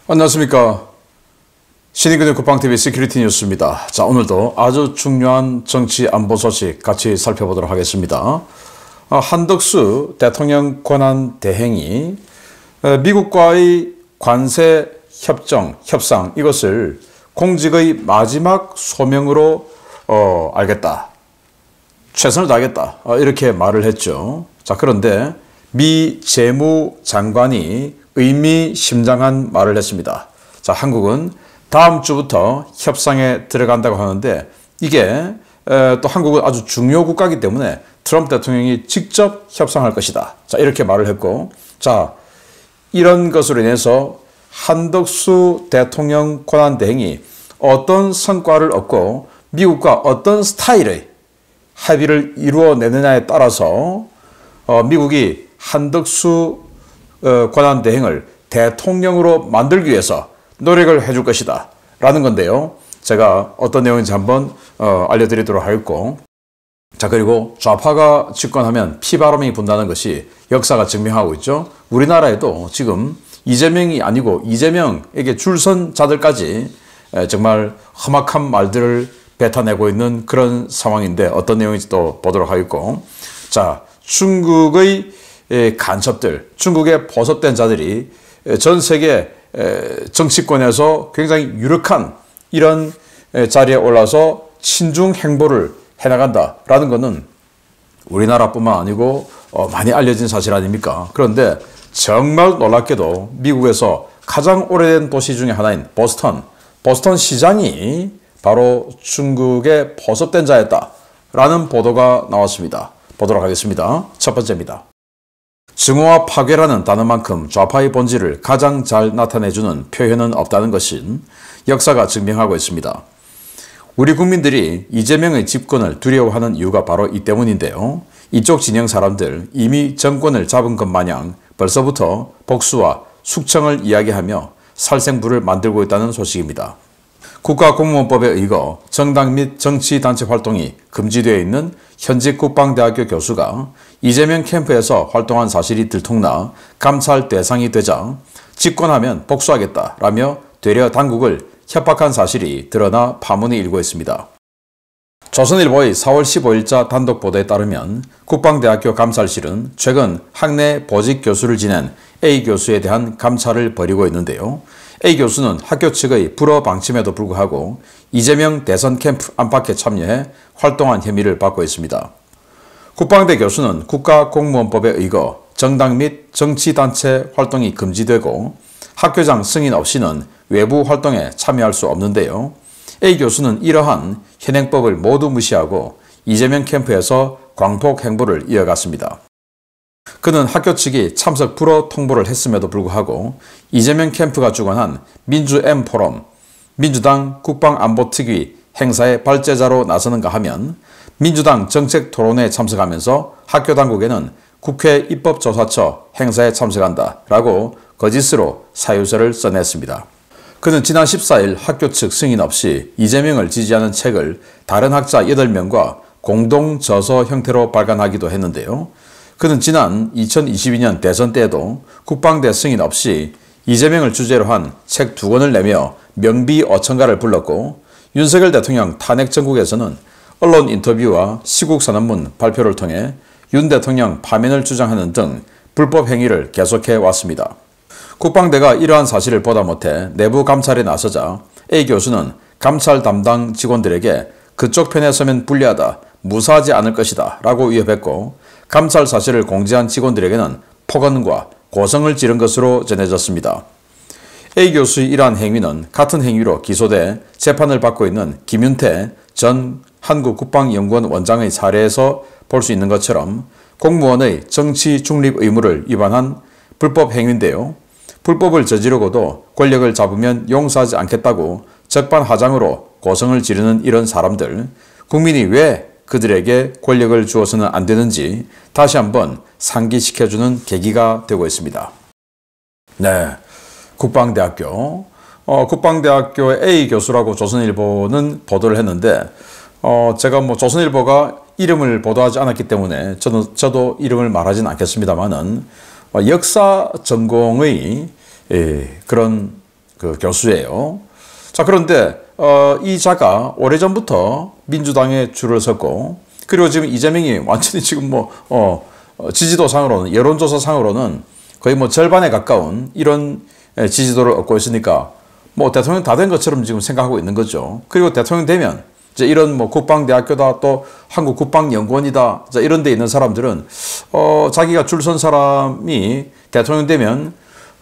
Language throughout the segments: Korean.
안녕하십니까. 신인근의 국방TV 시큐리티 뉴스입니다. 자, 오늘도 아주 중요한 정치 안보 소식 같이 살펴보도록 하겠습니다. 한덕수 대통령 권한 대행이 미국과의 관세 협상 이것을 공직의 마지막 소명으로 알겠다. 최선을 다하겠다. 이렇게 말을 했죠. 자, 그런데 미 재무장관이 의미심장한 말을 했습니다. 자, 한국은 다음 주부터 협상에 들어간다고 하는데 이게 또 한국은 아주 중요 국가이기 때문에 트럼프 대통령이 직접 협상할 것이다. 자, 이렇게 말을 했고, 자, 이런 것으로 인해서 한덕수 대통령 권한 대행이 어떤 성과를 얻고 미국과 어떤 스타일의 합의를 이루어내느냐에 따라서 미국이 한덕수 권한 대행을 대통령으로 만들기 위해서 노력을 해줄 것이다 라는 건데요. 제가 어떤 내용인지 한번 알려드리도록 하겠고, 자, 그리고 좌파가 집권하면 피바람이 분다는 것이 역사가 증명하고 있죠. 우리나라에도 지금 이재명이 아니고 이재명에게 줄선 자들까지 정말 험악한 말들을 뱉어내고 있는 그런 상황인데 어떤 내용인지 또 보도록 하겠고, 자, 중국의 간첩들, 중국의 보섭된 자들이 전 세계 정치권에서 굉장히 유력한 이런 자리에 올라서 친중 행보를 해나간다라는 것은 우리나라뿐만 아니고 많이 알려진 사실 아닙니까? 그런데 정말 놀랍게도 미국에서 가장 오래된 도시 중에 하나인 보스턴 시장이 바로 중국의 보섭된 자였다라는 보도가 나왔습니다. 보도록 하겠습니다. 첫 번째입니다. 증오와 파괴라는 단어만큼 좌파의 본질을 가장 잘 나타내주는 표현은 없다는 것은 역사가 증명하고 있습니다. 우리 국민들이 이재명의 집권을 두려워하는 이유가 바로 이 때문인데요. 이쪽 진영 사람들 이미 정권을 잡은 것 마냥 벌써부터 복수와 숙청을 이야기하며 살생부를 만들고 있다는 소식입니다. 국가공무원법에 의거 정당 및 정치단체 활동이 금지되어 있는 현직 국방대학교 교수가 이재명 캠프에서 활동한 사실이 들통나 감찰 대상이 되자 집권하면 복수하겠다라며 되려 당국을 협박한 사실이 드러나 파문이 일고 있습니다. 조선일보의 4월 15일자 단독 보도에 따르면 국방대학교 감찰실은 최근 학내 보직 교수를 지낸 A 교수에 대한 감찰을 벌이고 있는데요. A 교수는 학교 측의 불허 방침에도 불구하고 이재명 대선 캠프 안팎에 참여해 활동한 혐의를 받고 있습니다. 국방대 교수는 국가공무원법에 의거 정당 및 정치단체 활동이 금지되고 학교장 승인 없이는 외부 활동에 참여할 수 없는데요. A 교수는 이러한 현행법을 모두 무시하고 이재명 캠프에서 광폭 행보를 이어갔습니다. 그는 학교 측이 참석 불허 통보를 했음에도 불구하고 이재명 캠프가 주관한 민주-M 포럼, 민주당 국방안보특위 행사의 발제자로 나서는가 하면 민주당 정책토론회에 참석하면서 학교 당국에는 국회 입법조사처 행사에 참석한다 라고 거짓으로 사유서를 써냈습니다. 그는 지난 14일 학교 측 승인 없이 이재명을 지지하는 책을 다른 학자 8명과 공동 저서 형태로 발간하기도 했는데요. 그는 지난 2022년 대선 때에도 국방대 승인 없이 이재명을 주제로 한 책 2권을 내며 명비어천가를 불렀고, 윤석열 대통령 탄핵 전국에서는 언론 인터뷰와 시국 선언문 발표를 통해 윤 대통령 파면을 주장하는 등 불법 행위를 계속해 왔습니다. 국방대가 이러한 사실을 보다 못해 내부 감찰에 나서자 A 교수는 감찰 담당 직원들에게 그쪽 편에 서면 불리하다, 무사하지 않을 것이다 라고 위협했고, 감찰 사실을 공지한 직원들에게는 폭언과 고성을 지른 것으로 전해졌습니다. A 교수의 이러한 행위는 같은 행위로 기소돼 재판을 받고 있는 김윤태 전 한국국방연구원 원장의 사례에서 볼 수 있는 것처럼 공무원의 정치 중립 의무를 위반한 불법 행위인데요. 불법을 저지르고도 권력을 잡으면 용서하지 않겠다고 적반하장으로 고성을 지르는 이런 사람들, 국민이 왜 그들에게 권력을 주어서는 안 되는지 다시 한번 상기시켜주는 계기가 되고 있습니다. 네, 국방대학교. 국방대학교의 A 교수라고 조선일보는 보도를 했는데, 제가 조선일보가 이름을 보도하지 않았기 때문에 저도 이름을 말하지는 않겠습니다만은 역사 전공의 그런 그 교수예요. 자, 그런데 이 자가 오래전부터 민주당에 줄을 섰고, 그리고 지금 이재명이 완전히 지금 지지도상으로는, 여론조사상으로는 거의 절반에 가까운 이런 지지도를 얻고 있으니까 대통령 다 된 것처럼 지금 생각하고 있는 거죠. 그리고 대통령 되면 이제 이런 국방대학교다, 또 한국국방연구원이다, 이런 데 있는 사람들은 자기가 줄 선 사람이 대통령 되면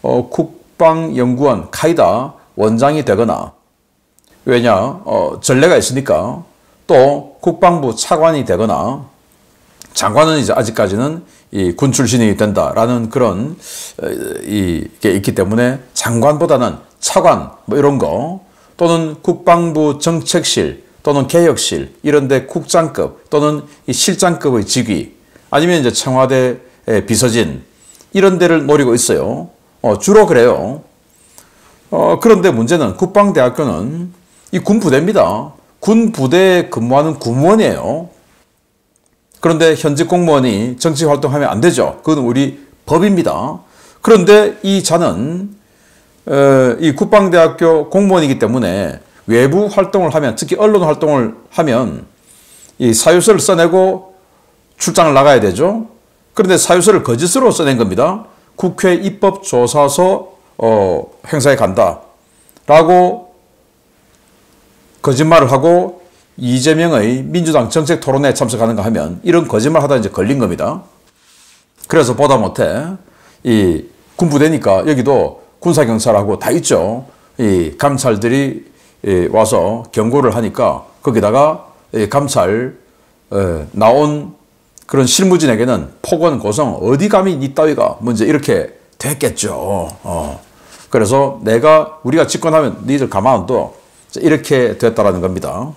국방연구원 카이다 원장이 되거나, 왜냐 전례가 있으니까, 또 국방부 차관이 되거나, 장관은 이제 아직까지는 이 군 출신이 된다라는 그런 이게 있기 때문에 장관보다는 차관 이런 거, 또는 국방부 정책실 또는 개혁실 이런 데 국장급 또는 이 실장급의 직위, 아니면 이제 청와대 비서진 이런 데를 노리고 있어요. 주로 그래요. 그런데 문제는 국방대학교는 이 군부대입니다. 군부대에 근무하는 군무원이에요. 그런데 현직 공무원이 정치활동하면 안 되죠. 그건 우리 법입니다. 그런데 이 자는 이 국방대학교 공무원이기 때문에 외부 활동을 하면, 특히 언론 활동을 하면 이 사유서를 써내고 출장을 나가야 되죠. 그런데 사유서를 거짓으로 써낸 겁니다. 국회 입법조사서 행사에 간다 라고 거짓말을 하고 이재명의 민주당 정책 토론회에 참석하는가 하면, 이런 거짓말 하다 이제 걸린 겁니다. 그래서 보다 못해 이 군부대니까 여기도 군사경찰하고 다 있죠. 이 감찰들이 와서 경고를 하니까 거기다가 감찰 나온 그런 실무진에게는 폭언 고성, 어디 감히 니 따위가 먼저 이렇게 됐겠죠. 그래서 우리가 집권하면 니들 가만 안 둬, 이렇게 됐다라는 겁니다.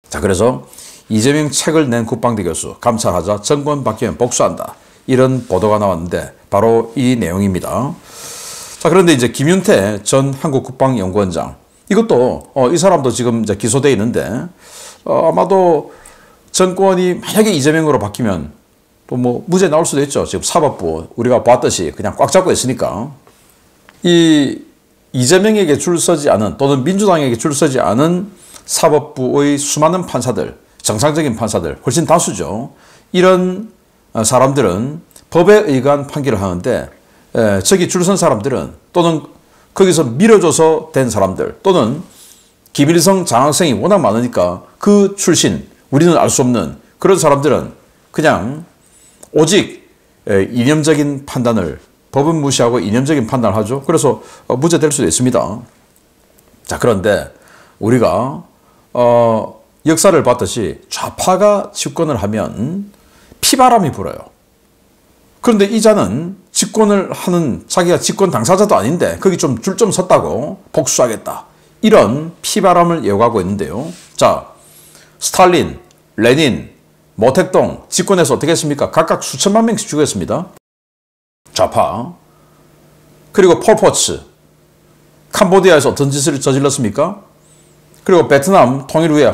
자, 그래서 이재명 책을 낸 국방대 교수 감찰하자, 정권 바뀌면 복수한다, 이런 보도가 나왔는데 바로 이 내용입니다. 자, 그런데 이제 김윤태 전 한국국방연구원장, 이것도 이 사람도 지금 이제 기소되어 있는데 아마도 정권이 만약에 이재명으로 바뀌면 또 무죄 나올 수도 있죠. 지금 사법부 우리가 봤듯이 그냥 꽉 잡고 있으니까. 이 이재명에게 줄 서지 않은, 또는 민주당에게 줄 서지 않은 사법부의 수많은 판사들, 정상적인 판사들, 훨씬 다수죠. 이런 사람들은 법에 의거한 판결을 하는데, 저기 줄 선 사람들은, 또는 거기서 밀어줘서 된 사람들, 또는 김일성 장학생이 워낙 많으니까 그 출신, 우리는 알 수 없는 그런 사람들은 그냥 오직 이념적인 판단을, 법은 무시하고 이념적인 판단을 하죠. 그래서 무죄될 수도 있습니다. 자, 그런데 우리가 역사를 봤듯이 좌파가 집권을 하면 피바람이 불어요. 그런데 이 자는 집권을 하는, 자기가 집권 당사자도 아닌데 거기 좀 줄 좀 섰다고 복수하겠다, 이런 피바람을 예고하고 있는데요. 자, 스탈린, 레닌, 모택동 집권해서 어떻게 했습니까? 각각 수천만 명씩 죽였습니다. 좌파. 그리고 폴포츠, 캄보디아에서 어떤 짓을 저질렀습니까? 그리고 베트남 통일 후에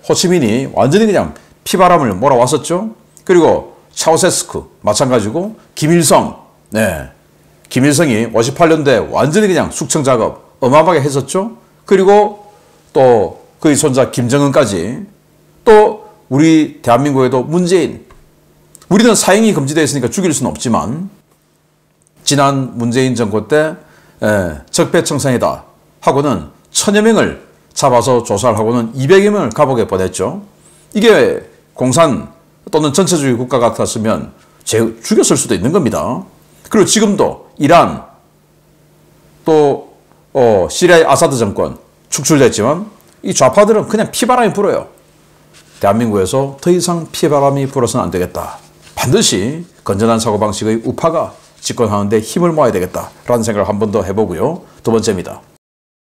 호치민이 완전히 그냥 피바람을 몰아왔었죠. 그리고 차우세스크 마찬가지고, 김일성, 김일성이 58년도에 완전히 그냥 숙청 작업 어마어마하게 했었죠. 그리고 또 그의 손자 김정은까지, 또 우리 대한민국에도 문재인, 우리는 사형이 금지되어 있으니까 죽일 수는 없지만 지난 문재인 정권 때 적폐청산이다 하고는 1000여 명을 잡아서 조사를 하고는 200여 명을 감옥에 보냈죠. 이게 공산 또는 전체주의 국가 같았으면 죽였을 수도 있는 겁니다. 그리고 지금도 이란, 또 시리아의 아사드 정권 축출됐지만 이 좌파들은 그냥 피바람이 불어요. 대한민국에서 더 이상 피바람이 불어서는 안 되겠다. 반드시 건전한 사고방식의 우파가 집권하는데 힘을 모아야 되겠다라는 생각을 한 번 더 해보고요. 두 번째입니다.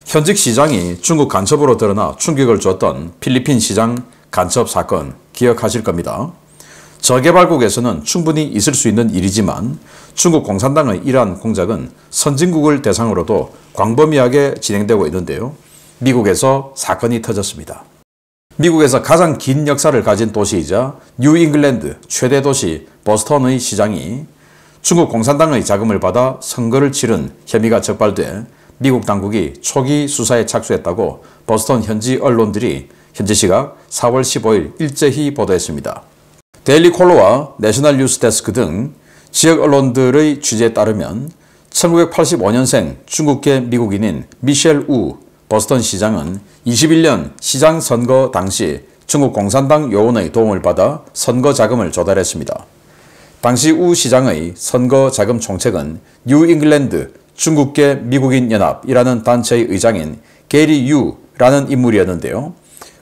현직 시장이 중국 간첩으로 드러나 충격을 줬던 필리핀 시장 간첩 사건 기억하실 겁니다. 저개발국에서는 충분히 있을 수 있는 일이지만 중국 공산당의 이러한 공작은 선진국을 대상으로도 광범위하게 진행되고 있는데요. 미국에서 사건이 터졌습니다. 미국에서 가장 긴 역사를 가진 도시이자 뉴잉글랜드 최대 도시 보스턴의 시장이 중국 공산당의 자금을 받아 선거를 치른 혐의가 적발돼 미국 당국이 초기 수사에 착수했다고 보스턴 현지 언론들이 현지 시각 4월 15일 일제히 보도했습니다. 데일리 콜로와 내셔널 뉴스 데스크 등 지역 언론들의 취재에 따르면 1985년생 중국계 미국인인 미셸 우 보스턴 시장은 21년 시장 선거 당시 중국 공산당 요원의 도움을 받아 선거 자금을 조달했습니다. 당시 우 시장의 선거 자금 총책은 뉴 잉글랜드 중국계 미국인 연합이라는 단체의 의장인 게리 유라는 인물이었는데요.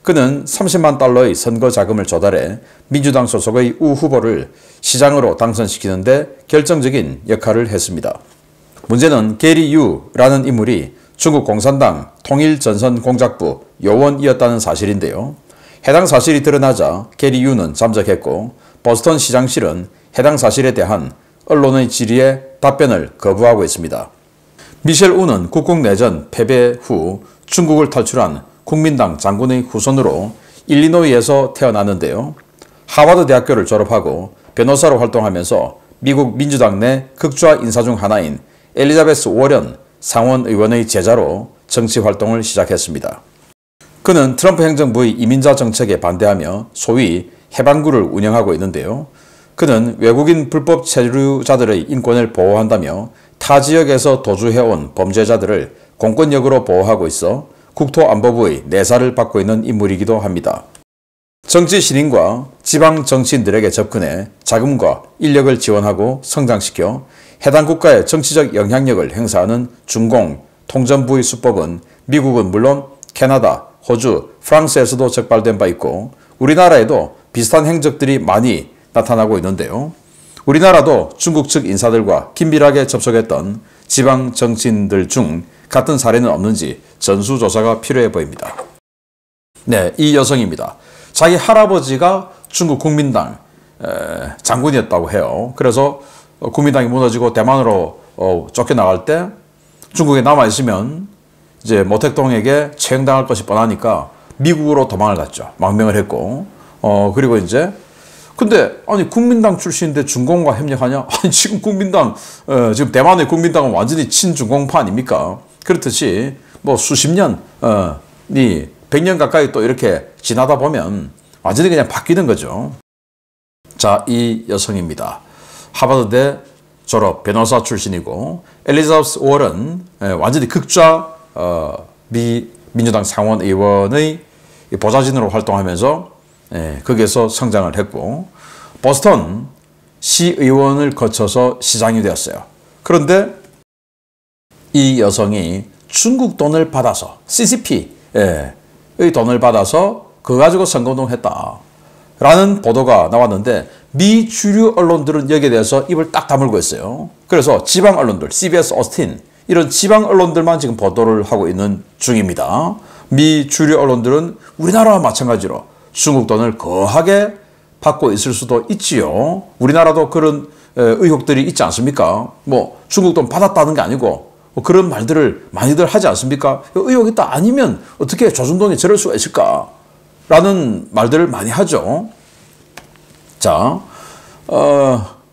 그는 30만 달러의 선거 자금을 조달해 민주당 소속의 우 후보를 시장으로 당선시키는데 결정적인 역할을 했습니다. 문제는 게리 유라는 인물이 중국 공산당 통일전선공작부 요원이었다는 사실인데요. 해당 사실이 드러나자 게리 유는 잠적했고 보스턴 시장실은 해당 사실에 대한 언론의 질의에 답변을 거부하고 있습니다. 미셸 우는 국共내전 패배 후 중국을 탈출한 국민당 장군의 후손으로 일리노이에서 태어났는데요. 하버드 대학교를 졸업하고 변호사로 활동하면서 미국 민주당 내 극좌 인사 중 하나인 엘리자베스 워런 상원 의원의 제자로 정치 활동을 시작했습니다. 그는 트럼프 행정부의 이민자 정책에 반대하며 소위 해방구를 운영하고 있는데요. 그는 외국인 불법 체류자들의 인권을 보호한다며 타 지역에서 도주해온 범죄자들을 공권력으로 보호하고 있어 국토안보부의 내사를 받고 있는 인물이기도 합니다. 정치 신인과 지방 정치인들에게 접근해 자금과 인력을 지원하고 성장시켜 해당 국가의 정치적 영향력을 행사하는 중공, 통전부의 수법은 미국은 물론 캐나다, 호주, 프랑스에서도 적발된 바 있고 우리나라에도 비슷한 행적들이 많이 나타나고 있는데요. 우리나라도 중국 측 인사들과 긴밀하게 접촉했던 지방 정치인들 중 같은 사례는 없는지 전수조사가 필요해 보입니다. 네, 이 여성입니다. 자기 할아버지가 중국 국민당 장군이었다고 해요. 그래서 국민당이 무너지고 대만으로 쫓겨나갈 때 중국에 남아있으면 이제 모택동에게 처형당할 것이 뻔하니까 미국으로 도망을 갔죠. 망명을 했고 그리고 이제 근데 아니 국민당 출신인데 중공과 협력하냐? 아니 지금 국민당 지금 대만의 국민당은 완전히 친중공파 아닙니까? 그렇듯이 뭐 수십 년이 100년 가까이 또 이렇게 지나다 보면 완전히 그냥 바뀌는 거죠. 자, 이 여성입니다. 하버드대 졸업 변호사 출신이고 엘리자베스 워런 완전히 극좌 민주당 상원 의원의 보좌진으로 활동하면서 거기에서 성장을 했고 보스턴 시의원을 거쳐서 시장이 되었어요. 그런데 이 여성이 중국 돈을 받아서 CCP의 돈을 받아서 그거 가지고 선거운동을 했다라는 보도가 나왔는데 미 주류 언론들은 여기에 대해서 입을 딱 다물고 있어요. 그래서 지방 언론들, CBS 오스틴 이런 지방 언론들만 지금 보도를 하고 있는 중입니다. 미 주류 언론들은 우리나라와 마찬가지로 중국 돈을 거하게 받고 있을 수도 있지요. 우리나라도 그런 의혹들이 있지 않습니까? 뭐 중국 돈 받았다는 게 아니고 뭐 그런 말들을 많이들 하지 않습니까? 의혹이 있다 아니면 어떻게 조중동이 저럴 수가 있을까? 라는 말들을 많이 하죠. 자,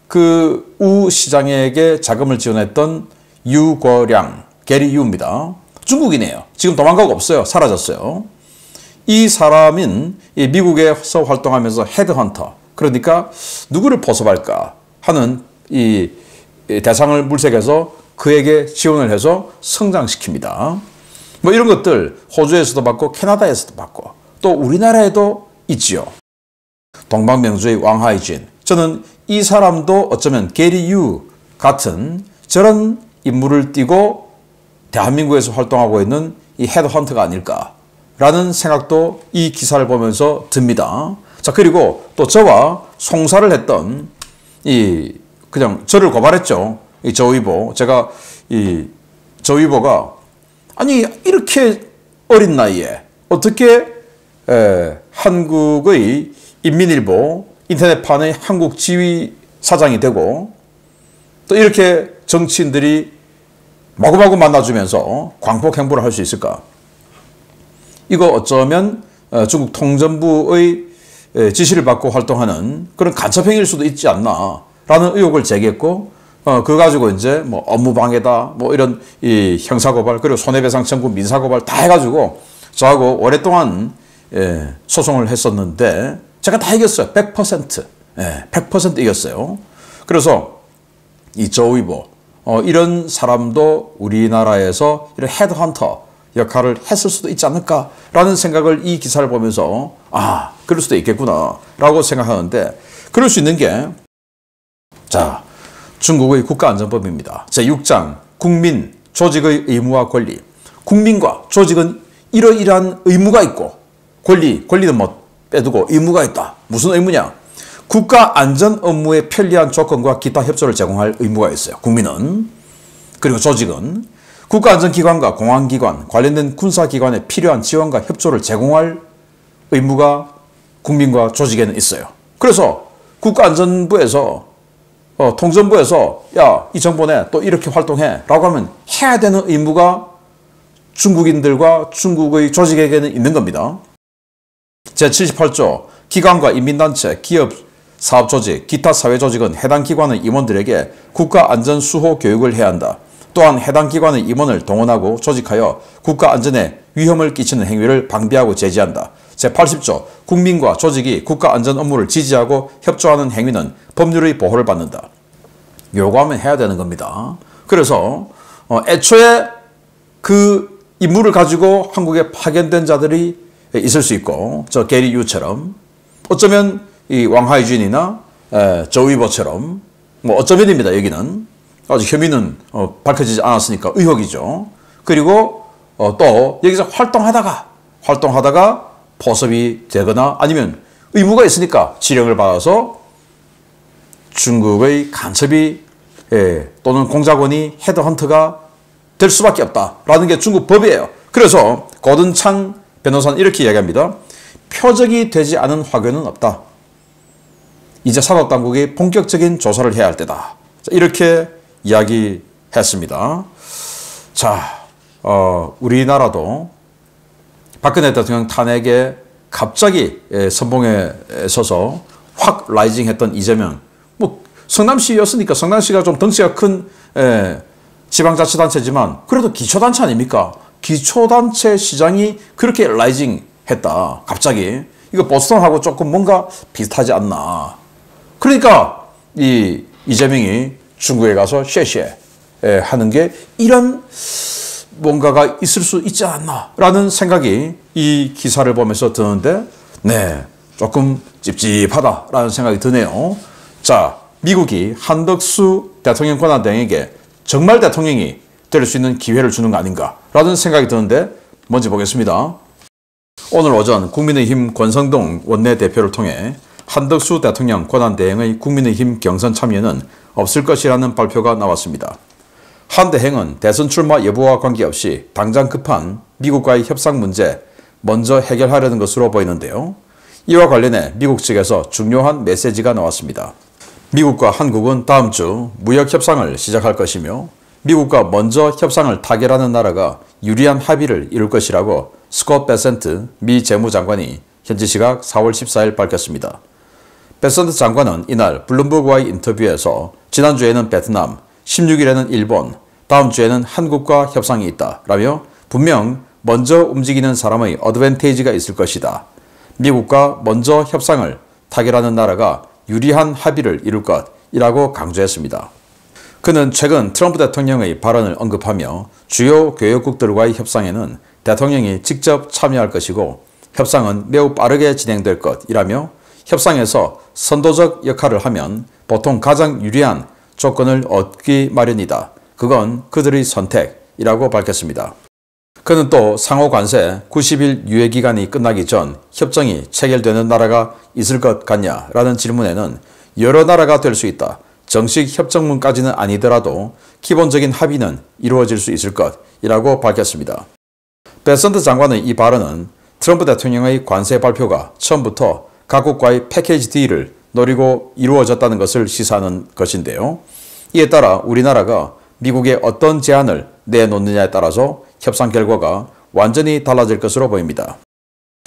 그 우 시장에게 자금을 지원했던 유거량, 게리 유입니다. 중국인이에요. 지금 도망가고 없어요. 사라졌어요. 이 사람은 미국에서 활동하면서 헤드헌터, 그러니까 누구를 포섭할까 하는 이 대상을 물색해서 그에게 지원을 해서 성장시킵니다. 뭐 이런 것들 호주에서도 받고 캐나다에서도 받고 또 우리나라에도 있지요. 동방명주의 왕하이진. 저는 이 사람도 어쩌면 게리 유 같은 저런 인물을 띠고 대한민국에서 활동하고 있는 이 헤드헌터가 아닐까라는 생각도 이 기사를 보면서 듭니다. 자, 그리고 또 저와 송사를 했던 그냥 저를 고발했죠. 이 저위보. 제가 저위보가 아니 이렇게 어린 나이에 어떻게 한국의 인민일보 인터넷판의 한국 지휘 사장이 되고 또 이렇게 정치인들이 마구마구 만나주면서 광폭 행보를 할 수 있을까? 이거 어쩌면 중국 통전부의 지시를 받고 활동하는 그런 간첩행위일 수도 있지 않나 라는 의혹을 제기했고 그거 가지고 이제 뭐 업무방해다, 뭐 이런 이 형사고발, 그리고 손해배상 청구, 민사고발 다 해가지고 저하고 오랫동안 소송을 했었는데 제가 다 이겼어요. 100%. 100% 이겼어요. 그래서 이 조 위버, 이런 사람도 우리나라에서 이런 헤드헌터 역할을 했을 수도 있지 않을까라는 생각을 이 기사를 보면서 그럴 수도 있겠구나라고 생각하는데, 그럴 수 있는 게 자, 중국의 국가안전법입니다. 제6장 국민, 조직의 의무와 권리. 국민과 조직은 이러이러한 의무가 있고 권리는 뭐 빼두고 의무가 있다. 무슨 의무냐? 국가 안전 업무에 편리한 조건과 기타 협조를 제공할 의무가 있어요. 국민은. 그리고 조직은 국가안전기관과 공안기관, 관련된 군사기관에 필요한 지원과 협조를 제공할 의무가 국민과 조직에는 있어요. 그래서 국가안전부에서 통전부에서 야, 이 정보네 또 이렇게 활동해 라고 하면 해야 되는 의무가 중국인들과 중국의 조직에게는 있는 겁니다. 제78조 기관과 인민단체, 기업, 사업조직, 기타 사회조직은 해당 기관의 임원들에게 국가안전수호 교육을 해야 한다. 또한 해당 기관의 임원을 동원하고 조직하여 국가안전에 위험을 끼치는 행위를 방비하고 제지한다. 제80조 국민과 조직이 국가안전 업무를 지지하고 협조하는 행위는 법률의 보호를 받는다. 요구하면 해야 되는 겁니다. 그래서 애초에 그 임무를 가지고 한국에 파견된 자들이 있을 수 있고, 저 게리 유처럼, 어쩌면 이 왕하이준이나 조 위버처럼, 뭐 어쩌면입니다. 여기는 아직 혐의는 밝혀지지 않았으니까 의혹이죠. 그리고 또 여기서 활동하다가 포섭이 되거나 아니면 의무가 있으니까 지령을 받아서 중국의 간첩이 또는 공작원이 헤드헌터가 될 수밖에 없다라는 게 중국 법이에요. 그래서 고든창 변호사는 이렇게 이야기합니다. 표적이 되지 않은 화교는 없다. 이제 사법당국이 본격적인 조사를 해야 할 때다. 이렇게 이야기했습니다. 자, 우리나라도 박근혜 대통령 탄핵에 갑자기 선봉에 서서 확 라이징했던 이재명, 뭐 성남시였으니까 성남시가 좀 덩치가 큰 지방자치단체지만 그래도 기초단체 아닙니까? 기초단체 시장이 그렇게 라이징했다. 갑자기 이거 보스턴하고 조금 뭔가 비슷하지 않나. 그러니까 이재명이 중국에 가서 쉐쉐 하는 게 이런 뭔가가 있을 수 있지 않나라는 생각이 이 기사를 보면서 드는데, 조금 찝찝하다라는 생각이 드네요. 자, 미국이 한덕수 대통령 권한대행에게 정말 대통령이 될 수 있는 기회를 주는 거 아닌가라는 생각이 드는데, 먼저 보겠습니다. 오늘 오전 국민의힘 권성동 원내대표를 통해 한덕수 대통령 권한대행의 국민의힘 경선 참여는 없을 것이라는 발표가 나왔습니다. 한 대행은 대선 출마 여부와 관계없이 당장 급한 미국과의 협상 문제 먼저 해결하려는 것으로 보이는데요. 이와 관련해 미국 측에서 중요한 메시지가 나왔습니다. 미국과 한국은 다음 주 무역 협상을 시작할 것이며 미국과 먼저 협상을 타결하는 나라가 유리한 합의를 이룰 것이라고 스콧 베센트 미 재무장관이 현지 시각 4월 14일 밝혔습니다. 베센트 장관은 이날 블룸버그와의 인터뷰에서 지난주에는 베트남, 16일에는 일본, 다음 주에는 한국과 협상이 있다 라며 분명 먼저 움직이는 사람의 어드밴테이지가 있을 것이다. 미국과 먼저 협상을 타결하는 나라가 유리한 합의를 이룰 것이라고 강조했습니다. 그는 최근 트럼프 대통령의 발언을 언급하며 주요 교역국들과의 협상에는 대통령이 직접 참여할 것이고 협상은 매우 빠르게 진행될 것이라며 협상에서 선도적 역할을 하면 보통 가장 유리한 조건을 얻기 마련이다. 그건 그들의 선택이라고 밝혔습니다. 그는 또 상호 관세 90일 유예기간이 끝나기 전 협정이 체결되는 나라가 있을 것 같냐라는 질문에는 여러 나라가 될 수 있다. 정식 협정문까지는 아니더라도 기본적인 합의는 이루어질 수 있을 것이라고 밝혔습니다. 베센트 장관의 이 발언은 트럼프 대통령의 관세 발표가 처음부터 각국과의 패키지 딜을 노리고 이루어졌다는 것을 시사하는 것인데요. 이에 따라 우리나라가 미국에 어떤 제안을 내놓느냐에 따라서 협상 결과가 완전히 달라질 것으로 보입니다.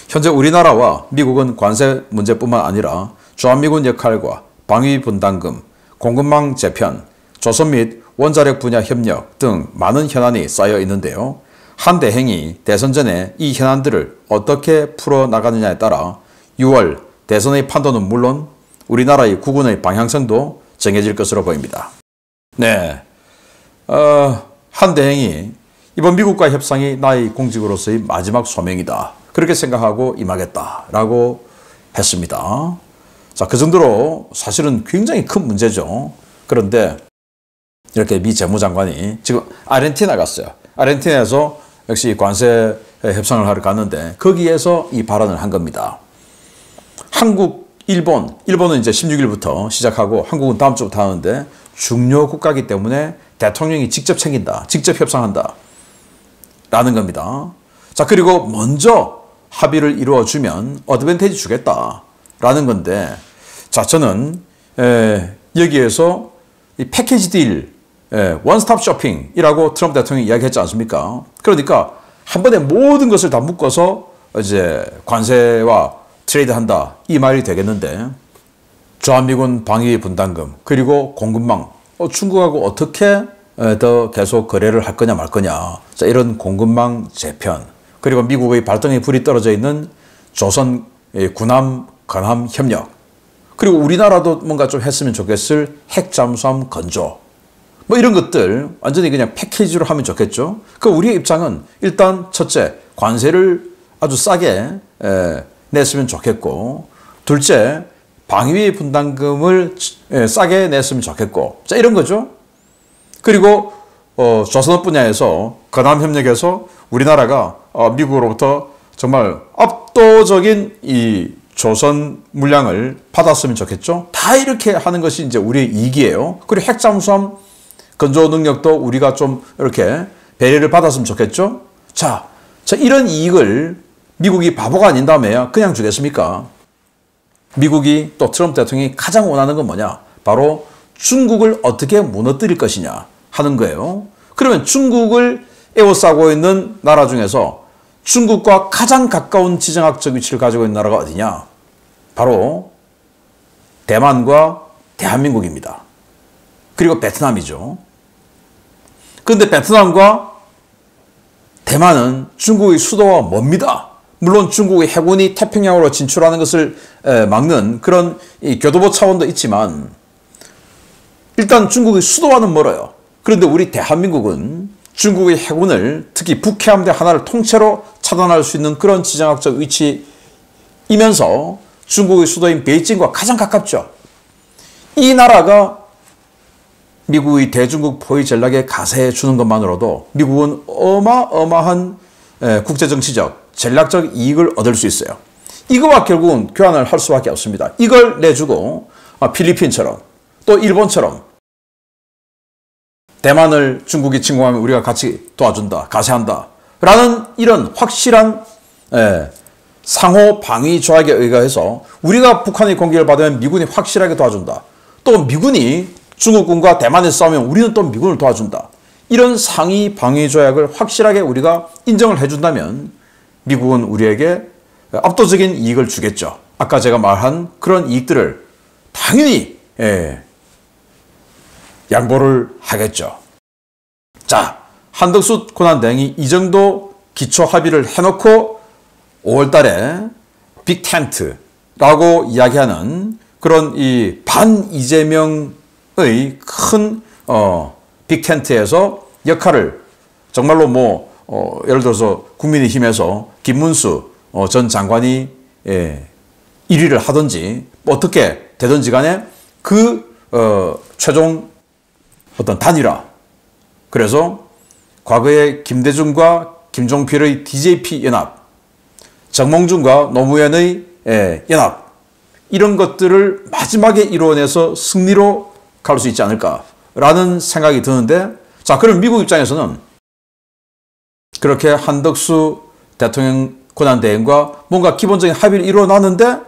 현재 우리나라와 미국은 관세 문제뿐만 아니라 주한미군 역할과 방위분담금, 공급망 재편, 조선 및 원자력 분야 협력 등 많은 현안이 쌓여 있는데요. 한 대행이 대선 전에 이 현안들을 어떻게 풀어나가느냐에 따라 6월 대선의 판도는 물론 우리나라의 국군의 방향성도 정해질 것으로 보입니다. 네, 한 대행이 이번 미국과 협상이 나의 공직으로서의 마지막 소명이다. 그렇게 생각하고 임하겠다라고 했습니다. 자, 그 정도로 사실은 굉장히 큰 문제죠. 그런데 이렇게 미 재무장관이 지금 아르헨티나 갔어요. 아르헨티나에서 역시 관세 협상을 하러 갔는데 거기에서 이 발언을 한 겁니다. 한국, 일본은 이제 16일부터 시작하고 한국은 다음 주부터 하는데 중요 국가이기 때문에 대통령이 직접 챙긴다. 직접 협상한다. 라는 겁니다. 자, 그리고 먼저 합의를 이루어주면 어드밴티지 주겠다. 라는 건데, 자, 저는 여기에서 이 패키지 딜, 원스톱 쇼핑이라고 트럼프 대통령이 이야기했지 않습니까? 그러니까 한 번에 모든 것을 다 묶어서 이제 관세와 트레이드 한다. 이 말이 되겠는데, 주한미군 방위 분담금, 그리고 공급망, 중국하고 어떻게 더 계속 거래를 할 거냐 말 거냐. 자, 이런 공급망 재편, 그리고 미국의 발등에 불이 떨어져 있는 조선 군함 건함 협력, 그리고 우리나라도 뭔가 좀 했으면 좋겠을 핵 잠수함 건조, 뭐 이런 것들 완전히 그냥 패키지로 하면 좋겠죠. 그 우리의 입장은 일단 첫째, 관세를 아주 싸게 냈으면 좋겠고, 둘째, 방위 분담금을 싸게 냈으면 좋겠고, 자, 이런 거죠. 그리고 조선업 분야에서 건함 협력에서 우리나라가 미국으로부터 정말 압도적인 이 조선 물량을 받았으면 좋겠죠. 다 이렇게 하는 것이 이제 우리의 이익이에요. 그리고 핵잠수함 건조 능력도 우리가 좀 이렇게 배려를 받았으면 좋겠죠. 자, 이런 이익을 미국이 바보가 아닌 다음에 그냥 주겠습니까? 미국이 또 트럼프 대통령이 가장 원하는 건 뭐냐? 바로 중국을 어떻게 무너뜨릴 것이냐 하는 거예요. 그러면 중국을 에워싸고 있는 나라 중에서 중국과 가장 가까운 지정학적 위치를 가지고 있는 나라가 어디냐? 바로 대만과 대한민국입니다. 그리고 베트남이죠. 그런데 베트남과 대만은 중국의 수도와 멉니다. 물론 중국의 해군이 태평양으로 진출하는 것을 막는 그런 이 교도보 차원도 있지만 일단 중국의 수도와는 멀어요. 그런데 우리 대한민국은 중국의 해군을 특히 북해함대 하나를 통째로 차단할 수 있는 그런 지정학적 위치이면서 중국의 수도인 베이징과 가장 가깝죠. 이 나라가 미국의 대중국 포위 전략에 가세해 주는 것만으로도 미국은 어마어마한 국제정치적, 전략적 이익을 얻을 수 있어요. 이거와 결국은 교환을 할 수밖에 없습니다. 이걸 내주고 필리핀처럼 또 일본처럼 대만을 중국이 침공하면 우리가 같이 도와준다, 가세한다 라는 이런 확실한 상호 방위 조약에 의거해서 우리가 북한의 공격을 받으면 미군이 확실하게 도와준다. 또 미군이 중국군과 대만에서 싸우면 우리는 또 미군을 도와준다. 이런 상위 방위 조약을 확실하게 우리가 인정을 해준다면 미국은 우리에게 압도적인 이익을 주겠죠. 아까 제가 말한 그런 이익들을 당연히 양보를 하겠죠. 자, 한덕수 권한대행이 이 정도 기초 합의를 해놓고 5월 달에 빅텐트라고 이야기하는 그런 이 반 이재명의 큰 빅텐트에서 역할을 정말로 뭐 예를 들어서 국민의힘에서 김문수 전 장관이 1위를 하든지 어떻게 되든지 간에 그 최종 어떤 단일화, 그래서 과거에 김대중과 김종필의 DJP 연합, 정몽준과 노무현의 연합, 이런 것들을 마지막에 이루어내서 승리로 갈 수 있지 않을까라는 생각이 드는데, 자, 그럼 미국 입장에서는 그렇게 한덕수 대통령 권한대행과 뭔가 기본적인 합의를 이루어놨는데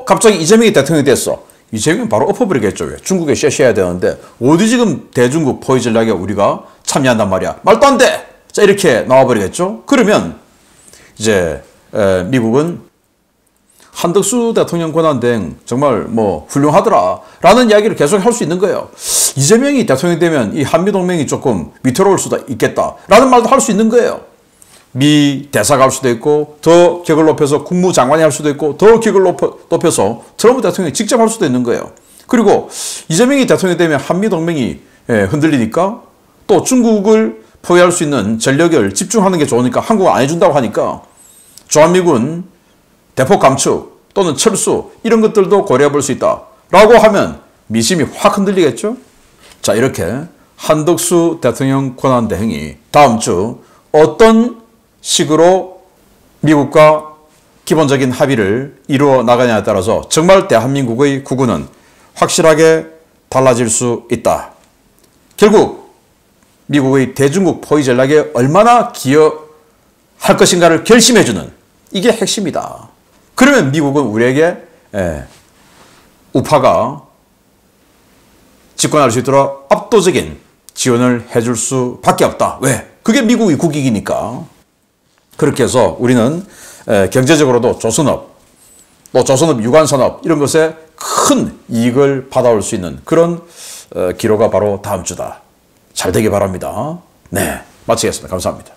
갑자기 이재명이 대통령이 됐어. 이재명은 바로 엎어버리겠죠. 왜? 중국에 쉐쉐해야 되는데 어디 지금 대중국 포위 전략에 우리가 참여한단 말이야. 말도 안 돼. 자, 이렇게 나와버리겠죠. 그러면 이제 미국은 한덕수 대통령 권한대행 정말 뭐 훌륭하더라 라는 이야기를 계속 할 수 있는 거예요. 이재명이 대통령이 되면 이 한미동맹이 조금 위태로울 수도 있겠다 라는 말도 할 수 있는 거예요. 미 대사가 할 수도 있고 더 격을 높여서 국무장관이 할 수도 있고 더 격을 높여서 트럼프 대통령이 직접 할 수도 있는 거예요. 그리고 이재명이 대통령이 되면 한미동맹이 흔들리니까 또 중국을 포위할 수 있는 전력을 집중하는 게 좋으니까 한국은 안 해준다고 하니까 주한미군 대폭 감축 또는 철수 이런 것들도 고려해 볼 수 있다 라고 하면 민심이 확 흔들리겠죠. 자, 이렇게 한덕수 대통령 권한대행이 다음 주 어떤 식으로 미국과 기본적인 합의를 이루어 나가냐에 따라서 정말 대한민국의 구구는 확실하게 달라질 수 있다. 결국 미국의 대중국 포위 전략에 얼마나 기여할 것인가를 결심해주는 이게 핵심이다. 그러면 미국은 우리에게 우파가 집권할 수 있도록 압도적인 지원을 해줄 수밖에 없다. 왜? 그게 미국의 국익이니까. 그렇게 해서 우리는 경제적으로도 조선업, 또 조선업 유관산업 이런 것에 큰 이익을 받아올 수 있는 그런 기로가 바로 다음 주다. 잘 되길 바랍니다. 네, 마치겠습니다. 감사합니다.